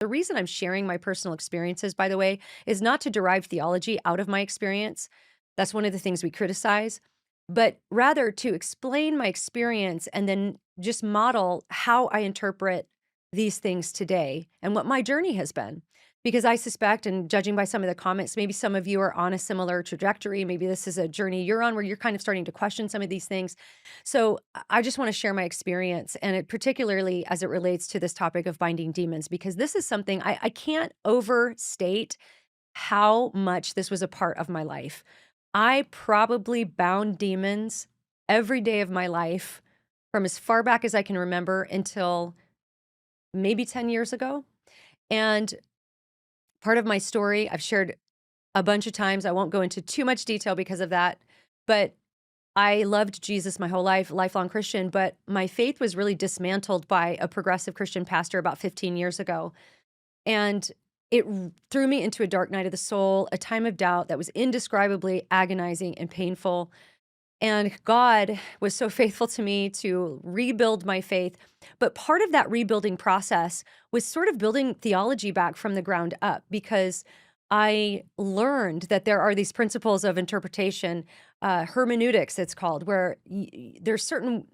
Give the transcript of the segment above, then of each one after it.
The reason I'm sharing my personal experiences, by the way, is not to derive theology out of my experience. That's one of the things we criticize, but rather to explain my experience and then just model how I interpret these things today and what my journey has been. Because I suspect, and judging by some of the comments, maybe some of you are on a similar trajectory. Maybe this is a journey you're on where you're kind of starting to question some of these things. So I just want to share my experience, and particularly as it relates to this topic of binding demons, because this is something I can't overstate how much this was a part of my life. I probably bound demons every day of my life from as far back as I can remember until maybe 10 years ago. And part of my story I've shared a bunch of times. I won't go into too much detail because of that, but I loved Jesus my whole life, lifelong Christian, but my faith was really dismantled by a progressive Christian pastor about 15 years ago. And it threw me into a dark night of the soul, a time of doubt that was indescribably agonizing and painful. And God was so faithful to me to rebuild my faith. But part of that rebuilding process was sort of building theology back from the ground up, because I learned that there are these principles of interpretation, hermeneutics, it's called, where there's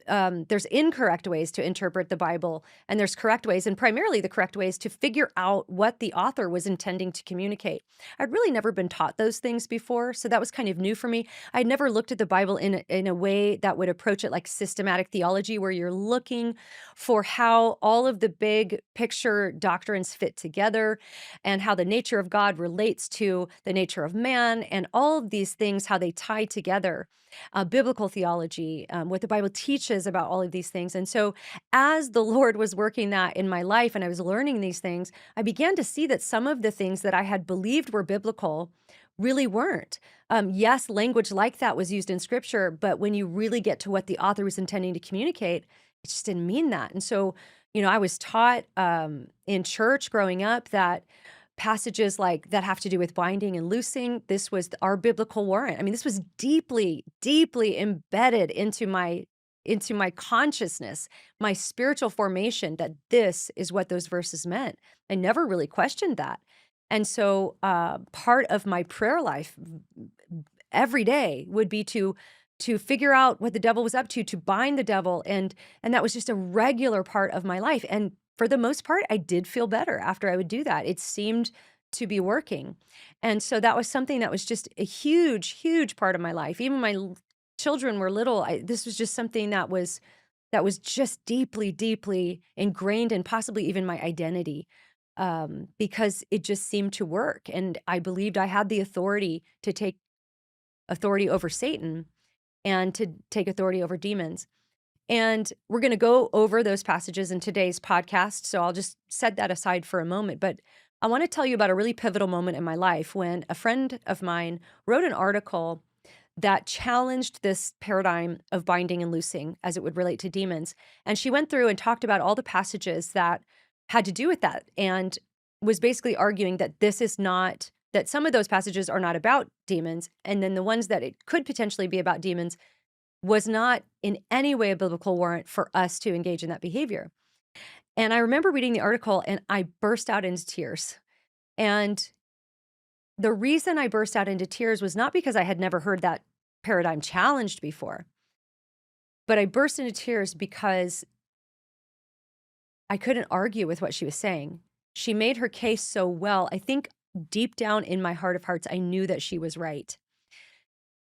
there's incorrect ways to interpret the Bible, and there's correct ways, and primarily the correct ways to figure out what the author was intending to communicate. I'd really never been taught those things before, so that was kind of new for me. I'd never looked at the Bible in a way that would approach it like systematic theology, where you're looking for how all of the big picture doctrines fit together and how the nature of God relates to the nature of man, and all of these things, how they tie together. Biblical theology, what the Bible teaches about all of these things. And so, as the Lord was working that in my life and I was learning these things, I began to see that some of the things that I had believed were biblical really weren't. Yes, language like that was used in scripture, but when you really get to what the author was intending to communicate, it just didn't mean that. And so, I was taught in church growing up that passages like that have to do with binding and loosing, this was our biblical warrant. I mean, this was deeply, deeply embedded into my consciousness, my spiritual formation, that this is what those verses meant. I never really questioned that. And so part of my prayer life every day would be to figure out what the devil was up to bind the devil, and that was just a regular part of my life. And for the most part, I did feel better after I would do that. It seemed to be working. And so that was something that was just a huge, huge part of my life. Even when children were little, this was just something that was just deeply, deeply ingrained in possibly even my identity, because it just seemed to work. And I believed I had the authority to take authority over Satan and to take authority over demons. And we're going to go over those passages in today's podcast. So I'll just set that aside for a moment. But I want to tell you about a really pivotal moment in my life when a friend of mine wrote an article that challenged this paradigm of binding and loosing as it would relate to demons. And she went through and talked about all the passages that had to do with that, and was basically arguing that that some of those passages are not about demons. And then the ones that it could potentially be about demons was not in any way a biblical warrant for us to engage in that behavior. And I remember reading the article and I burst out into tears. And the reason I burst out into tears was not because I had never heard that paradigm challenged before, but I burst into tears because I couldn't argue with what she was saying. She made her case so well. I think deep down in my heart of hearts, I knew that she was right.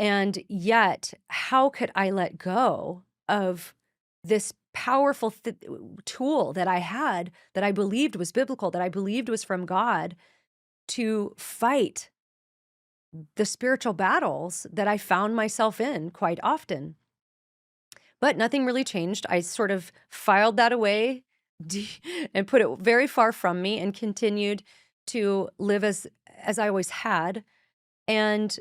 And yet, how could I let go of this powerful tool that I had, that I believed was biblical, that I believed was from God, to fight the spiritual battles that I found myself in quite often? But nothing really changed. I sort of filed that away and put it very far from me and continued to live as I always had. And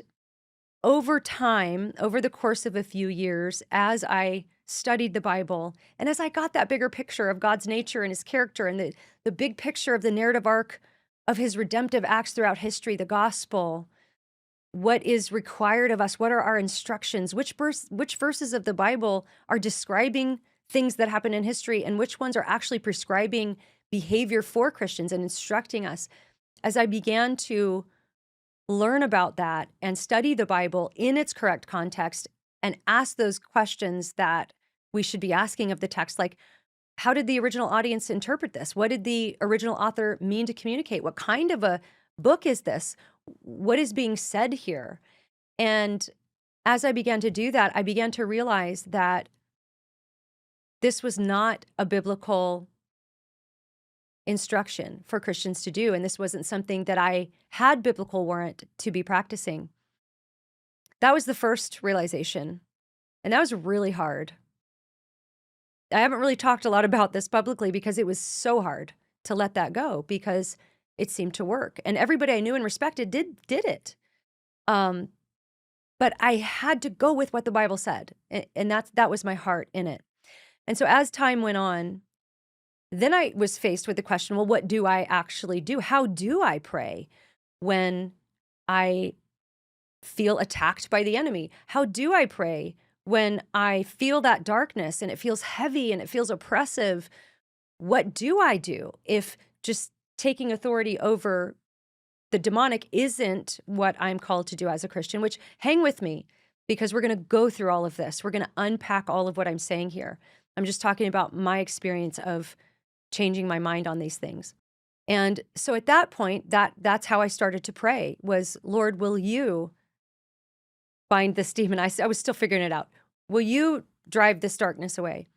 over time, over the course of a few years, as I studied the Bible and as I got that bigger picture of God's nature and his character, and the big picture of the narrative arc of his redemptive acts throughout history, the gospel, what is required of us, what are our instructions, which verses of the Bible are describing things that happen in history, and which ones are actually prescribing behavior for Christians and instructing us. As I began to learn about that and study the Bible in its correct context and ask those questions that we should be asking of the text, like, how did the original audience interpret this? What did the original author mean to communicate? What kind of a book is this? What is being said here? And as I began to do that, I began to realize that this was not a biblical instruction for Christians to do, and this wasn't something that I had biblical warrant to be practicing. That was the first realization, and that was really hard. I haven't really talked a lot about this publicly because it was so hard to let that go because it seemed to work, and everybody I knew and respected did it. But I had to go with what the Bible said, and that was my heart in it. And so as time went on, then I was faced with the question, well, what do I actually do? How do I pray when I feel attacked by the enemy? How do I pray when I feel that darkness and it feels heavy and it feels oppressive? What do I do if just taking authority over the demonic isn't what I'm called to do as a Christian? Which, hang with me, because we're going to go through all of this. We're going to unpack all of what I'm saying here. I'm just talking about my experience of changing my mind on these things. And so at that point, that's how I started to pray was, Lord, will you bind this demon? I was still figuring it out. Will you drive this darkness away?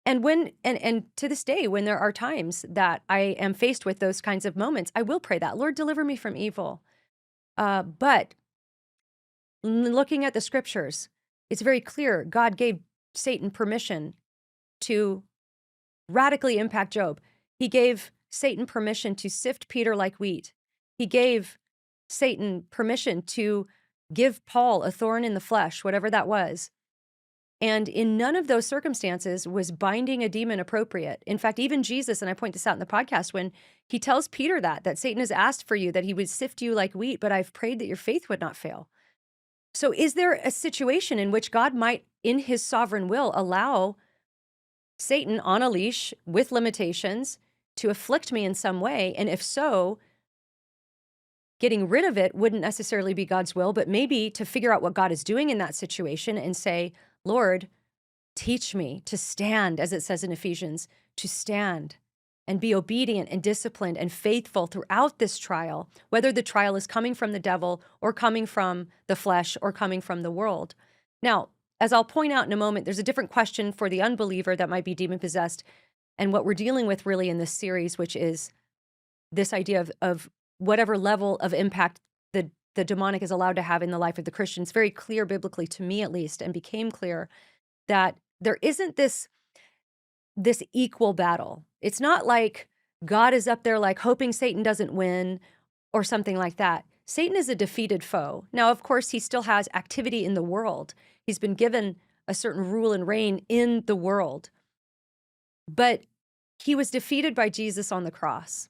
And and to this day, when there are times that I am faced with those kinds of moments, I will pray that, Lord, deliver me from evil. But looking at the scriptures, it's very clear God gave Satan permission to radically impact Job. He gave Satan permission to sift Peter like wheat. He gave Satan permission to give Paul a thorn in the flesh, whatever that was. And in none of those circumstances was binding a demon appropriate. In fact, even Jesus, and I point this out in the podcast, when he tells Peter that Satan has asked for you, that he would sift you like wheat, but I've prayed that your faith would not fail. So is there a situation in which God might, in his sovereign will, allow Satan on a leash with limitations to afflict me in some way? And if so, getting rid of it wouldn't necessarily be God's will, but maybe to figure out what God is doing in that situation and say, Lord, teach me to stand, as it says in Ephesians, to stand and be obedient and disciplined and faithful throughout this trial, whether the trial is coming from the devil or coming from the flesh or coming from the world. Now, as I'll point out in a moment, there's a different question for the unbeliever that might be demon-possessed, and what we're dealing with really in this series, which is this idea of whatever level of impact the demonic is allowed to have in the life of the Christian. It's very clear biblically, to me at least, and became clear that there isn't this equal battle. It's not like God is up there like hoping Satan doesn't win or something like that. Satan is a defeated foe. Now, of course, he still has activity in the world. He's been given a certain rule and reign in the world. But he was defeated by Jesus on the cross.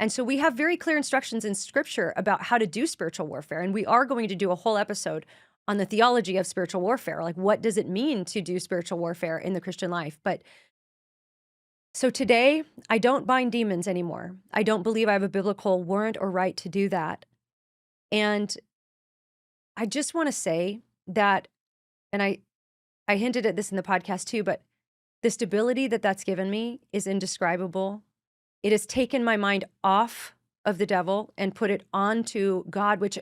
And so we have very clear instructions in Scripture about how to do spiritual warfare. And we are going to do a whole episode on the theology of spiritual warfare. Like, what does it mean to do spiritual warfare in the Christian life? But so today, I don't bind demons anymore. I don't believe I have a biblical warrant or right to do that. And I just want to say that, and I hinted at this in the podcast too, but the stability that's given me is indescribable. It has taken my mind off of the devil and put it onto God, which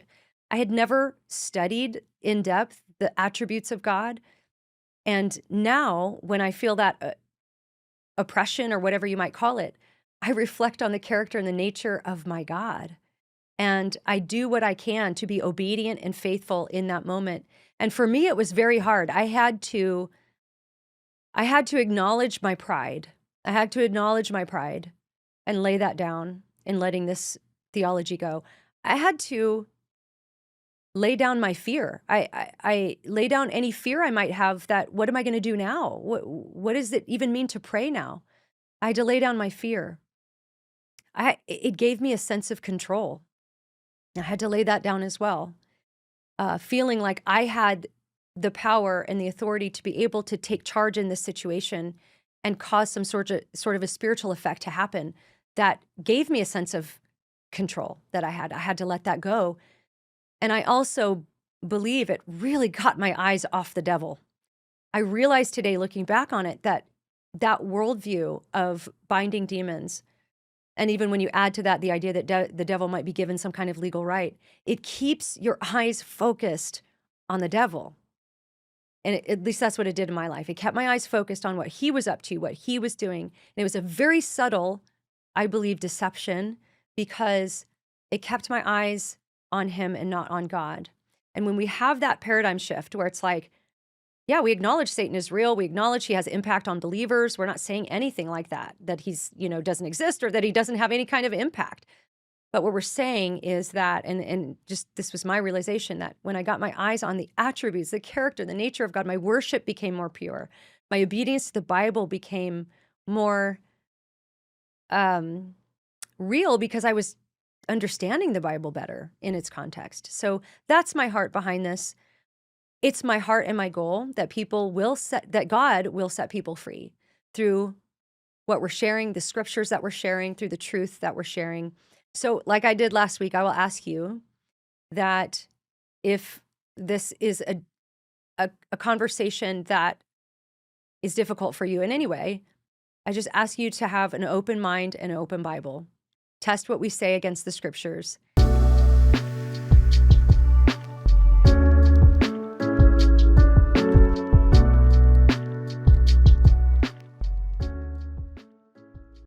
I had never studied in depth, the attributes of God. And now when I feel that oppression or whatever you might call it, I reflect on the character and the nature of my God. And I do what I can to be obedient and faithful in that moment. And for me, it was very hard. I had to acknowledge my pride. I had to acknowledge my pride and lay that down in letting this theology go. I had to lay down my fear. I lay down any fear I might have that, what am I going to do now? What does it even mean to pray now? I had to lay down my fear. It gave me a sense of control. I had to lay that down as well. Feeling like I had the power and the authority to be able to take charge in this situation and cause some sort of a spiritual effect to happen. that gave me a sense of control that I had. I had to let that go. And I also believe it really got my eyes off the devil. I realized today, looking back on it, that that worldview of binding demons, and even when you add to that the idea that the devil might be given some kind of legal right, it keeps your eyes focused on the devil. And at least that's what it did in my life. It kept my eyes focused on what he was up to, what he was doing. And it was a very subtle, I believe, deception, because it kept my eyes on him and not on God. And when we have that paradigm shift where it's like, yeah, we acknowledge Satan is real. We acknowledge he has impact on believers. We're not saying anything like that, that he's, doesn't exist or that he doesn't have any kind of impact. But what we're saying is that, and just this was my realization, that when I got my eyes on the attributes, the character, the nature of God, my worship became more pure. My obedience to the Bible became more real because I was understanding the Bible better in its context. So that's my heart behind this. It's my heart and my goal that that God will set people free through what we're sharing, the scriptures that we're sharing, through the truth that we're sharing. So like I did last week, I will ask you that if this is a conversation that is difficult for you in any way, I just ask you to have an open mind and an open Bible. Test what we say against the scriptures